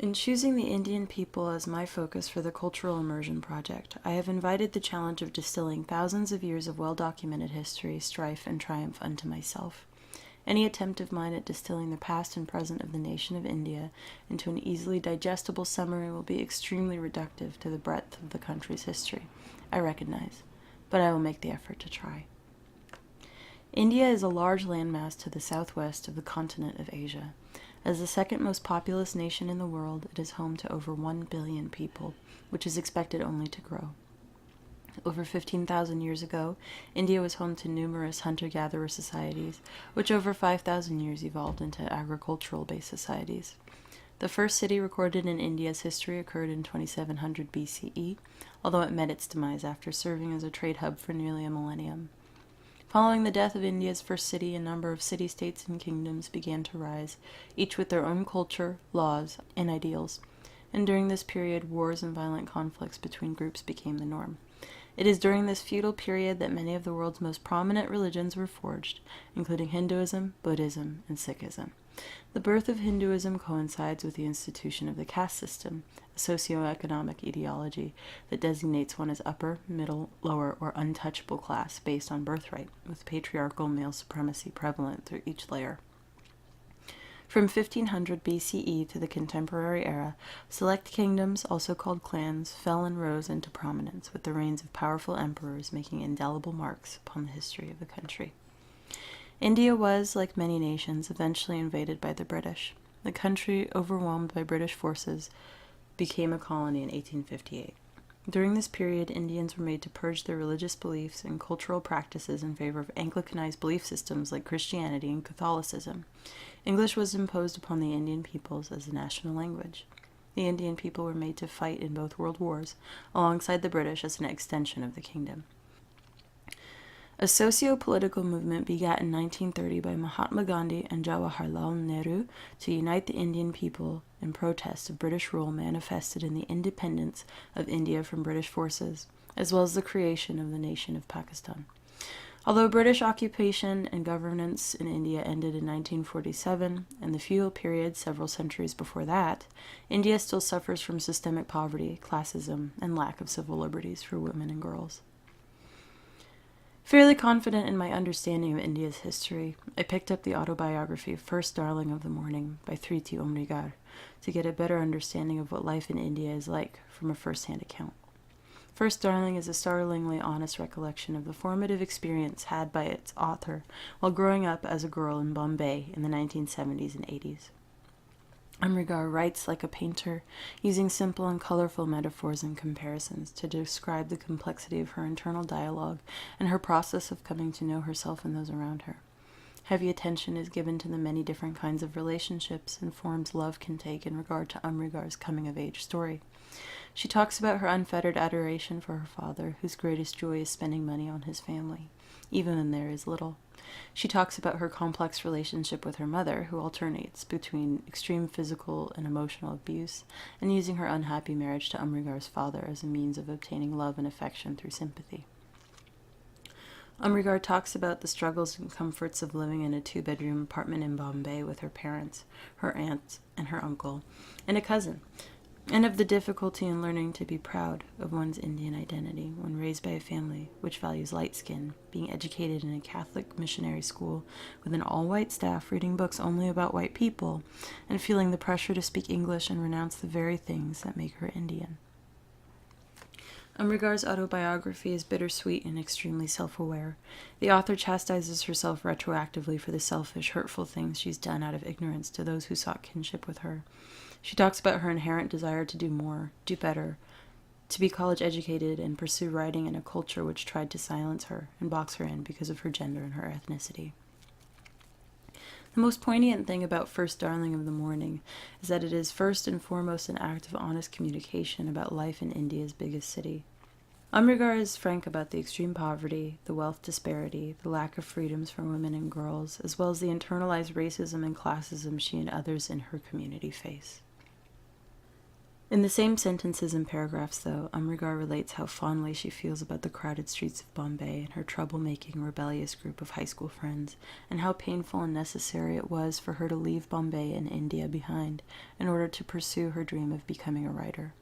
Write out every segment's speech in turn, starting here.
In choosing the Indian people as my focus for the Cultural Immersion project, I have invited the challenge of distilling thousands of years of well-documented history, strife, and triumph unto myself. Any attempt of mine at distilling the past and present of the nation of India into an easily digestible summary will be extremely reductive to the breadth of the country's history, I recognize, but I will make the effort to try. India is a large landmass to the southwest of the continent of Asia. As the second most populous nation in the world, it is home to over 1 billion people, which is expected only to grow. Over 15,000 years ago, India was home to numerous hunter-gatherer societies, which over 5,000 years evolved into agricultural-based societies. The first city recorded in India's history occurred in 2700 BCE, although it met its demise after serving as a trade hub for nearly a millennium. Following the death of India's first city, a number of city-states and kingdoms began to rise, each with their own culture, laws, and ideals. And during this period, wars and violent conflicts between groups became the norm. It is during this feudal period that many of the world's most prominent religions were forged, including Hinduism, Buddhism, and Sikhism. The birth of Hinduism coincides with the institution of the caste system, a socio-economic ideology that designates one as upper, middle, lower, or untouchable class based on birthright, with patriarchal male supremacy prevalent through each layer. From 1500 BCE to the contemporary era, select kingdoms, also called clans, fell and rose into prominence, with the reigns of powerful emperors making indelible marks upon the history of the country. India was, like many nations, eventually invaded by the British. The country, overwhelmed by British forces, became a colony in 1858. During this period, Indians were made to purge their religious beliefs and cultural practices in favor of Anglicanized belief systems like Christianity and Catholicism. English was imposed upon the Indian peoples as a national language. The Indian people were made to fight in both world wars, alongside the British as an extension of the kingdom. A socio-political movement begat in 1930 by Mahatma Gandhi and Jawaharlal Nehru to unite the Indian people in protest of British rule manifested in the independence of India from British forces, as well as the creation of the nation of Pakistan. Although British occupation and governance in India ended in 1947, and the feudal period several centuries before that, India still suffers from systemic poverty, classism, and lack of civil liberties for women and girls. Fairly confident in my understanding of India's history, I picked up the autobiography First Darling of the Morning by Thriti Omrigar to get a better understanding of what life in India is like from a first-hand account. First Darling is a startlingly honest recollection of the formative experience had by its author while growing up as a girl in Bombay in the 1970s and 80s. Omrigar writes like a painter, using simple and colorful metaphors and comparisons to describe the complexity of her internal dialogue and her process of coming to know herself and those around her. Heavy attention is given to the many different kinds of relationships and forms love can take in regard to Omrigar's coming-of-age story. She talks about her unfettered adoration for her father, whose greatest joy is spending money on his family, even when there is little. She talks about her complex relationship with her mother, who alternates between extreme physical and emotional abuse, and using her unhappy marriage to Omrigar's father as a means of obtaining love and affection through sympathy. Omrigar talks about the struggles and comforts of living in a 2-bedroom apartment in Bombay with her parents, her aunt, and her uncle, and a cousin, and of the difficulty in learning to be proud of one's Indian identity when raised by a family which values light skin, being educated in a Catholic missionary school with an all-white staff reading books only about white people, and feeling the pressure to speak English and renounce the very things that make her Indian. Omrigar's autobiography is bittersweet and extremely self-aware. The author chastises herself retroactively for the selfish, hurtful things she's done out of ignorance to those who sought kinship with her. She talks about her inherent desire to do more, do better, to be college-educated and pursue writing in a culture which tried to silence her and box her in because of her gender and her ethnicity. The most poignant thing about First Darling of the Morning is that it is first and foremost an act of honest communication about life in India's biggest city. Omrigar is frank about the extreme poverty, the wealth disparity, the lack of freedoms for women and girls, as well as the internalized racism and classism she and others in her community face. In the same sentences and paragraphs, though, Amrigar relates how fondly she feels about the crowded streets of Bombay and her troublemaking, rebellious group of high school friends, and how painful and necessary it was for her to leave Bombay and India behind in order to pursue her dream of becoming a writer.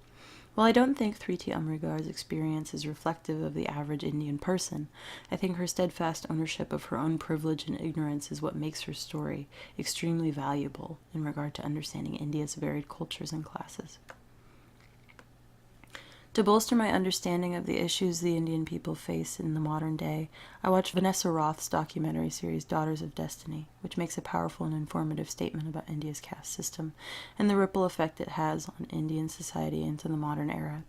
While I don't think 3T Amrigar's experience is reflective of the average Indian person, I think her steadfast ownership of her own privilege and ignorance is what makes her story extremely valuable in regard to understanding India's varied cultures and classes. To bolster my understanding of the issues the Indian people face in the modern day, I watched Vanessa Roth's documentary series Daughters of Destiny, which makes a powerful and informative statement about India's caste system and the ripple effect it has on Indian society into the modern era.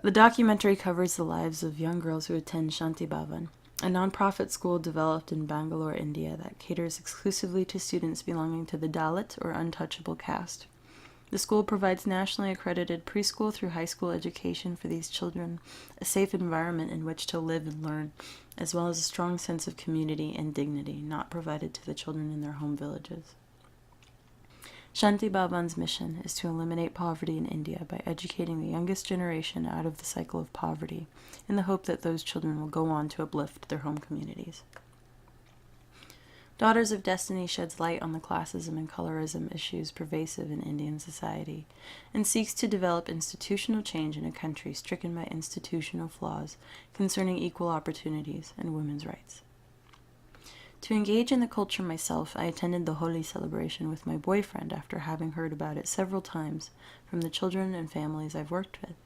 The documentary covers the lives of young girls who attend Shanti Bhavan, a non-profit school developed in Bangalore, India that caters exclusively to students belonging to the Dalit or untouchable caste. The school provides nationally accredited preschool through high school education for these children, a safe environment in which to live and learn, as well as a strong sense of community and dignity not provided to the children in their home villages. Shanti Bhavan's mission is to eliminate poverty in India by educating the youngest generation out of the cycle of poverty, in the hope that those children will go on to uplift their home communities. Daughters of Destiny sheds light on the classism and colorism issues pervasive in Indian society, and seeks to develop institutional change in a country stricken by institutional flaws concerning equal opportunities and women's rights. To engage in the culture myself, I attended the Holi celebration with my boyfriend after having heard about it several times from the children and families I've worked with.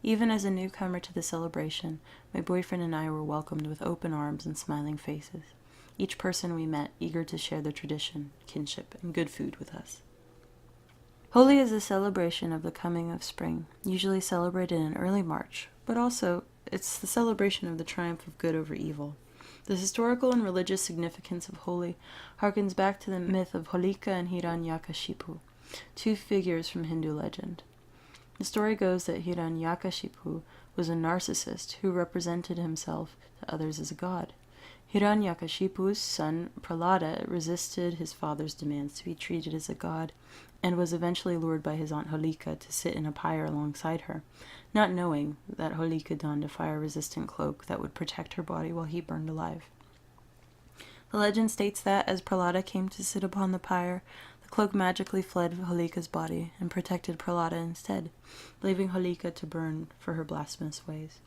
Even as a newcomer to the celebration, my boyfriend and I were welcomed with open arms and smiling faces. Each person we met eager to share the tradition, kinship, and good food with us. Holi is a celebration of the coming of spring, usually celebrated in early March, but also it's the celebration of the triumph of good over evil. The historical and religious significance of Holi harkens back to the myth of Holika and Hiranyakashipu, two figures from Hindu legend. The story goes that Hiranyakashipu was a narcissist who represented himself to others as a god. Hiranyakashipu's son Prahlada resisted his father's demands to be treated as a god, and was eventually lured by his aunt Holika to sit in a pyre alongside her, not knowing that Holika donned a fire-resistant cloak that would protect her body while he burned alive. The legend states that, as Prahlada came to sit upon the pyre, the cloak magically fled Holika's body and protected Prahlada instead, leaving Holika to burn for her blasphemous ways.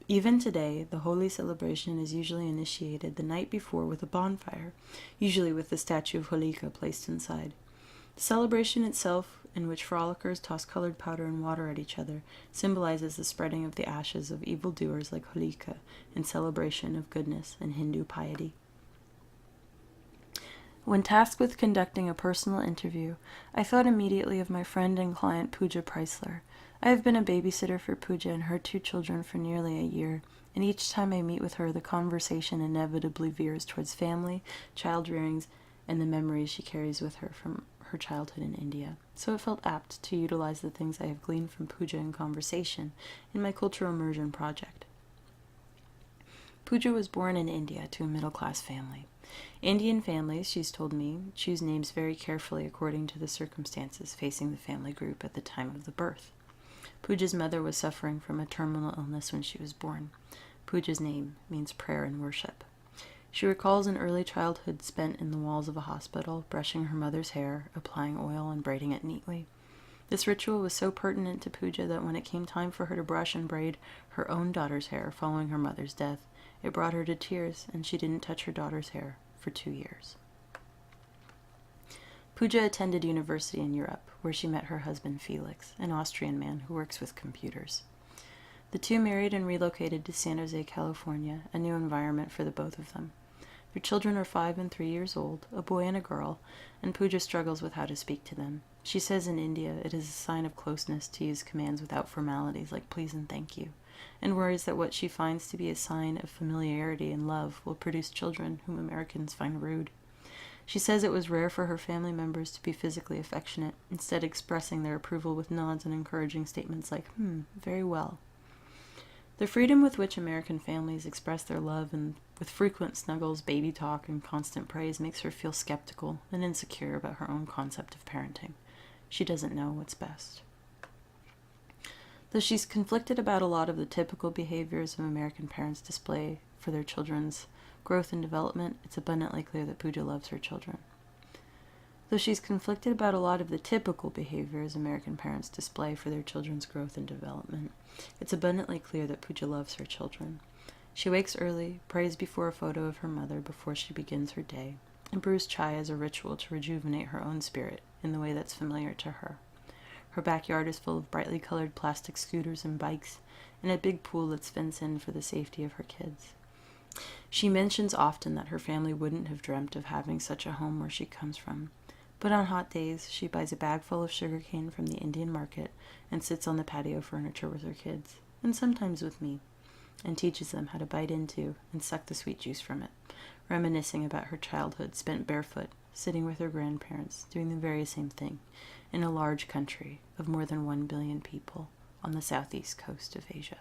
Even today, the Holi celebration is usually initiated the night before with a bonfire, usually with the statue of Holika placed inside. The celebration itself, in which frolickers toss colored powder and water at each other, symbolizes the spreading of the ashes of evildoers like Holika in celebration of goodness and Hindu piety. When tasked with conducting a personal interview, I thought immediately of my friend and client Pooja Preisler. I have been a babysitter for Pooja and her 2 children for nearly a year, and each time I meet with her, the conversation inevitably veers towards family, child rearings, and the memories she carries with her from her childhood in India. So it felt apt to utilize the things I have gleaned from Pooja in conversation in my cultural immersion project. Pooja was born in India to a middle-class family. Indian families, she's told me, choose names very carefully according to the circumstances facing the family group at the time of the birth. Pooja's mother was suffering from a terminal illness when she was born. Pooja's name means prayer and worship. She recalls an early childhood spent in the walls of a hospital, brushing her mother's hair, applying oil, and braiding it neatly. This ritual was so pertinent to Pooja that when it came time for her to brush and braid her own daughter's hair following her mother's death, it brought her to tears, and she didn't touch her daughter's hair for 2 years. Pooja attended university in Europe, where she met her husband Felix, an Austrian man who works with computers. The 2 married and relocated to San Jose, California, a new environment for the both of them. Their children are 5 and 3 years old, a boy and a girl, and Pooja struggles with how to speak to them. She says in India it is a sign of closeness to use commands without formalities like please and thank you, and worries that what she finds to be a sign of familiarity and love will produce children whom Americans find rude. She says it was rare for her family members to be physically affectionate, instead expressing their approval with nods and encouraging statements like, very well. The freedom with which American families express their love and with frequent snuggles, baby talk, and constant praise makes her feel skeptical and insecure about her own concept of parenting. She doesn't know what's best. Though she's conflicted about a lot of the typical behaviors of American parents display for their children's growth and development, it's abundantly clear that Pooja loves her children. Though she's conflicted about a lot of the typical behaviors American parents display for their children's growth and development, it's abundantly clear that Pooja loves her children. She wakes early, prays before a photo of her mother before she begins her day, and brews chai as a ritual to rejuvenate her own spirit in the way that's familiar to her. Her backyard is full of brightly colored plastic scooters and bikes, and a big pool that's fenced in for the safety of her kids. She mentions often that her family wouldn't have dreamt of having such a home where she comes from, but on hot days she buys a bag full of sugarcane from the Indian market and sits on the patio furniture with her kids, and sometimes with me, and teaches them how to bite into and suck the sweet juice from it, reminiscing about her childhood spent barefoot, sitting with her grandparents, doing the very same thing, in a large country of more than 1 billion people on the southeast coast of Asia.